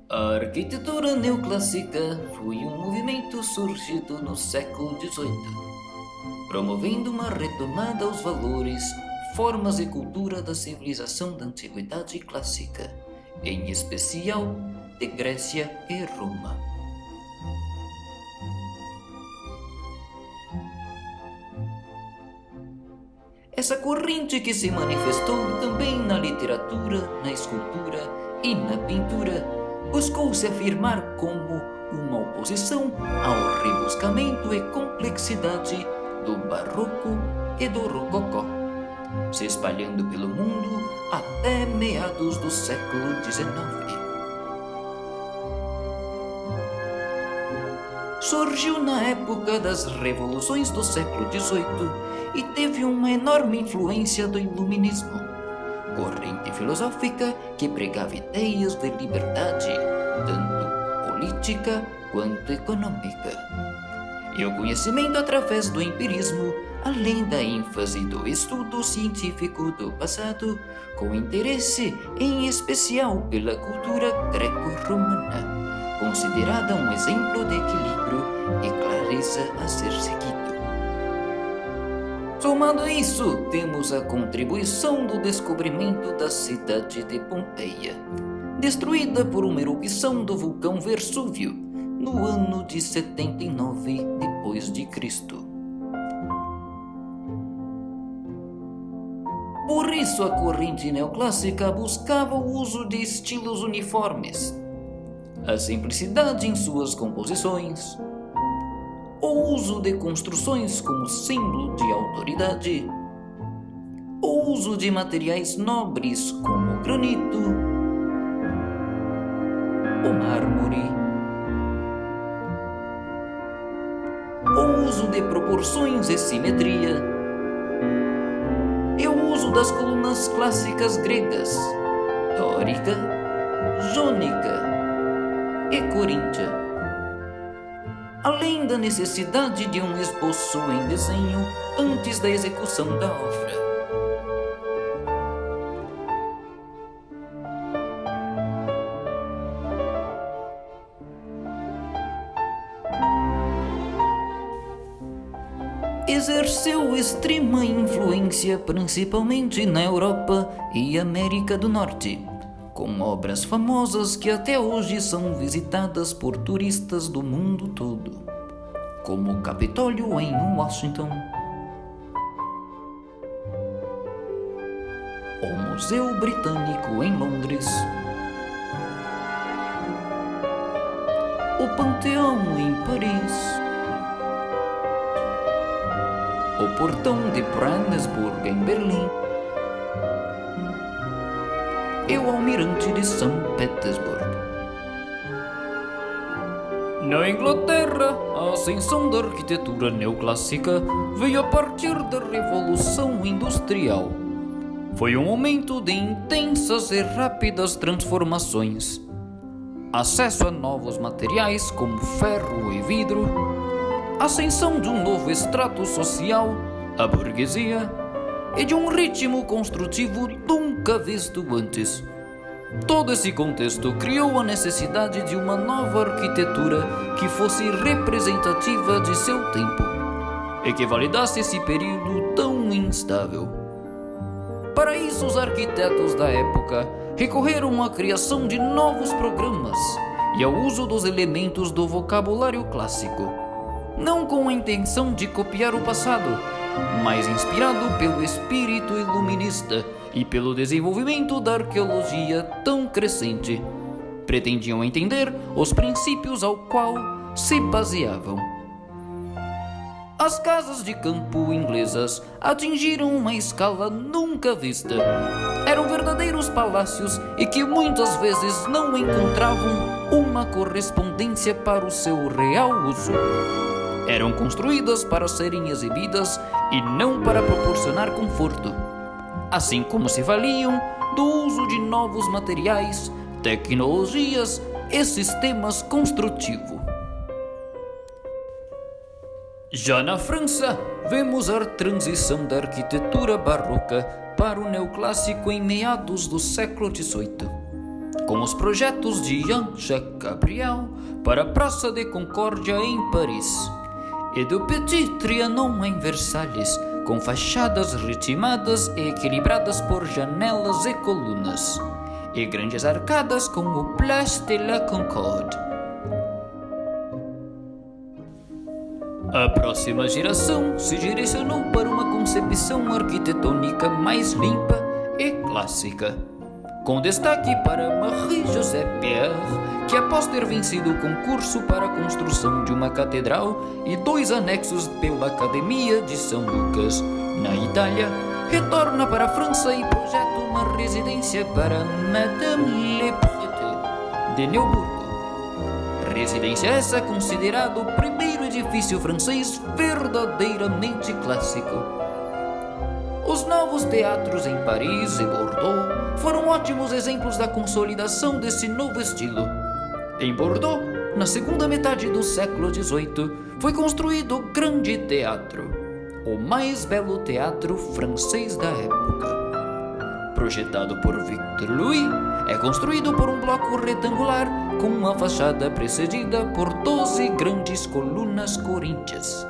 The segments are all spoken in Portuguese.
A arquitetura neoclássica foi um movimento surgido no século XVIII, promovendo uma retomada aos valores, formas e cultura da civilização da antiguidade clássica, em especial de Grécia e Roma. Essa corrente que se manifestou também na literatura, na escultura e na pintura, buscou se afirmar como uma oposição ao rebuscamento e complexidade do barroco e do rococó, se espalhando pelo mundo até meados do século XIX. Surgiu na época das revoluções do século XVIII e teve uma enorme influência do Iluminismo, corrente filosófica que pregava ideias de liberdade, tanto política quanto econômica, e o conhecimento através do empirismo, além da ênfase do estudo científico do passado, com interesse em especial pela cultura greco-romana, considerada um exemplo de equilíbrio e clareza a ser seguido. Somando a isso, temos a contribuição do descobrimento da cidade de Pompeia, destruída por uma erupção do vulcão Vesúvio no ano de 79 d.C. Por isso, a corrente neoclássica buscava o uso de estilos uniformes, a simplicidade em suas composições, o uso de construções como símbolo de autoridade, o uso de materiais nobres como o granito, o mármore, o uso de proporções e simetria, e o uso das colunas clássicas gregas, dórica, jônica e coríntia, além da necessidade de um esboço em desenho antes da execução da obra. Exerceu extrema influência principalmente na Europa e América do Norte, com obras famosas que até hoje são visitadas por turistas do mundo todo, como o Capitólio em Washington, o Museu Britânico em Londres, o Panteão em Paris, o Portão de Brandenburg em Berlim e o Almirante de São Petersburgo. Na Inglaterra, a ascensão da arquitetura neoclássica veio a partir da Revolução Industrial. Foi um momento de intensas e rápidas transformações. Acesso a novos materiais como ferro e vidro, ascensão de um novo estrato social, a burguesia, e de um ritmo construtivo nunca visto antes. Todo esse contexto criou a necessidade de uma nova arquitetura que fosse representativa de seu tempo e que validasse esse período tão instável. Para isso, os arquitetos da época recorreram à criação de novos programas e ao uso dos elementos do vocabulário clássico, não com a intenção de copiar o passado, mas inspirado pelo espírito iluminista e pelo desenvolvimento da arqueologia tão crescente. Pretendiam entender os princípios ao qual se baseavam. As casas de campo inglesas atingiram uma escala nunca vista. Eram verdadeiros palácios e que muitas vezes não encontravam uma correspondência para o seu real uso. Eram construídas para serem exibidas e não para proporcionar conforto, assim como se valiam do uso de novos materiais, tecnologias e sistemas construtivos. Já na França, vemos a transição da arquitetura barroca para o neoclássico em meados do século XVIII, com os projetos de Jean-Jacques Gabriel para a Praça de Concórdia em Paris e do Petit Trianon em Versalhes, com fachadas ritmadas e equilibradas por janelas e colunas, e grandes arcadas com o Place de la Concorde. A próxima geração se direcionou para uma concepção arquitetônica mais limpa e clássica, com destaque para Marie-José Pierre, que após ter vencido o concurso para a construção de uma catedral e 2 anexos pela Academia de São Lucas, na Itália, retorna para a França e projeta uma residência para Madame Le Breton de Neuburgo. Residência essa considerada o primeiro edifício francês verdadeiramente clássico. Os novos teatros em Paris e Bordeaux foram ótimos exemplos da consolidação desse novo estilo. Em Bordeaux, na segunda metade do século XVIII, foi construído o Grande Teatro, o mais belo teatro francês da época. Projetado por Victor Louis, é construído por um bloco retangular com uma fachada precedida por 12 grandes colunas coríntias.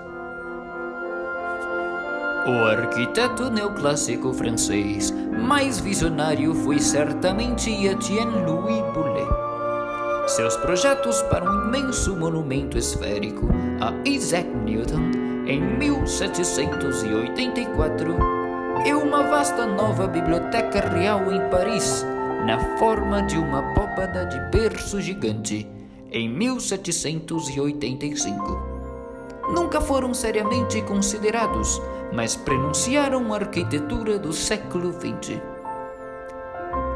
O arquiteto neoclássico francês mais visionário foi certamente Etienne Louis Boullée. Seus projetos para um imenso monumento esférico a Isaac Newton em 1784 e uma vasta nova biblioteca real em Paris na forma de uma abóbada de berço gigante em 1785. Nunca foram seriamente considerados, mas prenunciaram a arquitetura do século XX.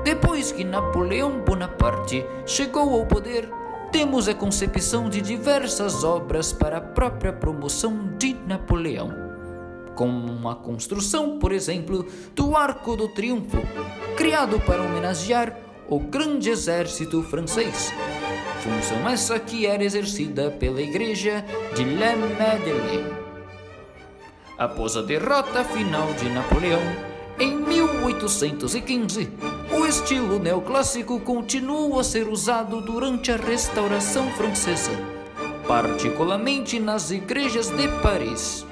Depois que Napoleão Bonaparte chegou ao poder, temos a concepção de diversas obras para a própria promoção de Napoleão, como a construção, por exemplo, do Arco do Triunfo, criado para homenagear o grande exército francês, função essa que era exercida pela igreja de La Madeleine. Após a derrota final de Napoleão, em 1815, o estilo neoclássico continuou a ser usado durante a Restauração Francesa, particularmente nas igrejas de Paris.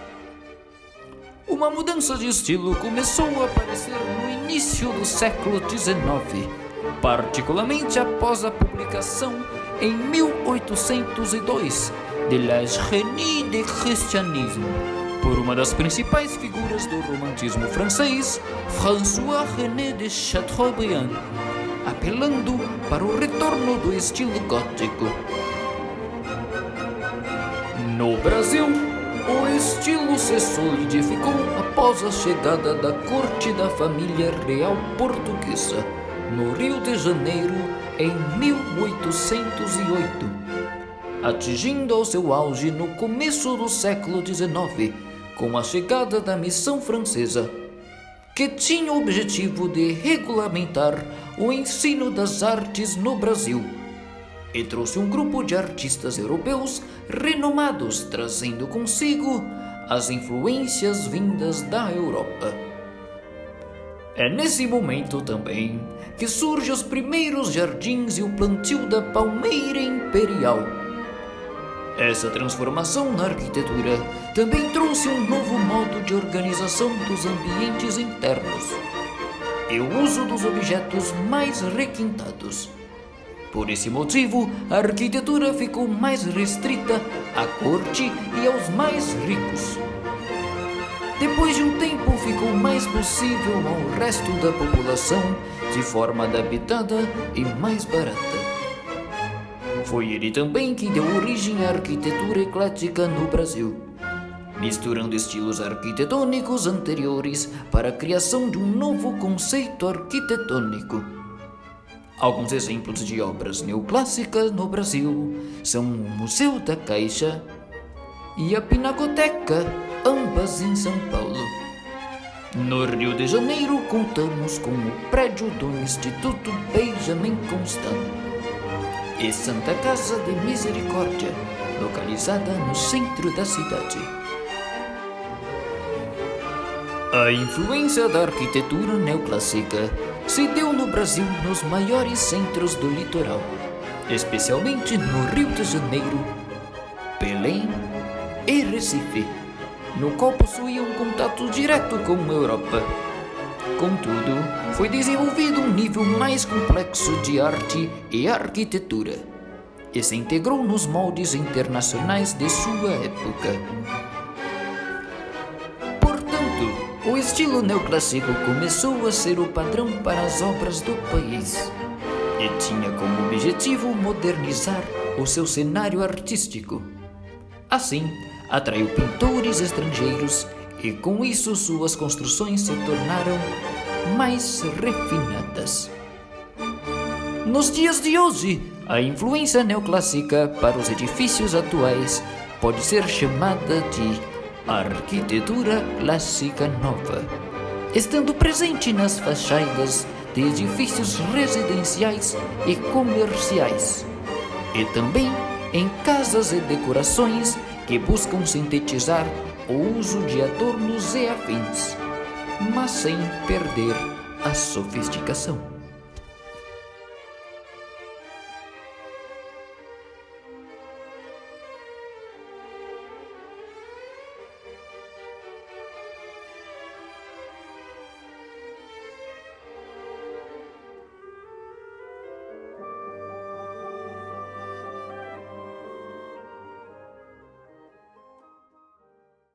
Uma mudança de estilo começou a aparecer no início do século XIX, particularmente após a publicação em 1802 de La Génie du Christianisme, por uma das principais figuras do romantismo francês, François-René de Chateaubriand, apelando para o retorno do estilo gótico. No Brasil, o estilo se solidificou após a chegada da corte da família real portuguesa no Rio de Janeiro em 1808, atingindo ao seu auge no começo do século XIX, com a chegada da missão francesa, que tinha o objetivo de regulamentar o ensino das artes no Brasil, e trouxe um grupo de artistas europeus renomados, trazendo consigo as influências vindas da Europa. É nesse momento também que surgem os primeiros jardins e o plantio da palmeira imperial. Essa transformação na arquitetura também trouxe um novo modo de organização dos ambientes internos e o uso dos objetos mais requintados. Por esse motivo, a arquitetura ficou mais restrita à corte e aos mais ricos. Depois de um tempo, ficou mais possível ao resto da população, de forma adaptada e mais barata. Foi ele também que deu origem à arquitetura eclética no Brasil, misturando estilos arquitetônicos anteriores para a criação de um novo conceito arquitetônico. Alguns exemplos de obras neoclássicas no Brasil são o Museu da Caixa e a Pinacoteca, ambas em São Paulo. No Rio de Janeiro, contamos com o prédio do Instituto Benjamin Constant e Santa Casa de Misericórdia, localizada no centro da cidade. A influência da arquitetura neoclássica se deu no Brasil nos maiores centros do litoral, especialmente no Rio de Janeiro, Belém e Recife, no qual possuía um contato direto com a Europa. Contudo, foi desenvolvido um nível mais complexo de arte e arquitetura, e se integrou nos moldes internacionais de sua época. Portanto, o estilo neoclássico começou a ser o padrão para as obras do país, e tinha como objetivo modernizar o seu cenário artístico. Assim, atraiu pintores estrangeiros e com isso suas construções se tornaram mais refinadas. Nos dias de hoje, a influência neoclássica para os edifícios atuais pode ser chamada de arquitetura clássica nova, estando presente nas fachadas de edifícios residenciais e comerciais, e também em casas e decorações que buscam sintetizar o uso de adornos e afins, mas sem perder a sofisticação.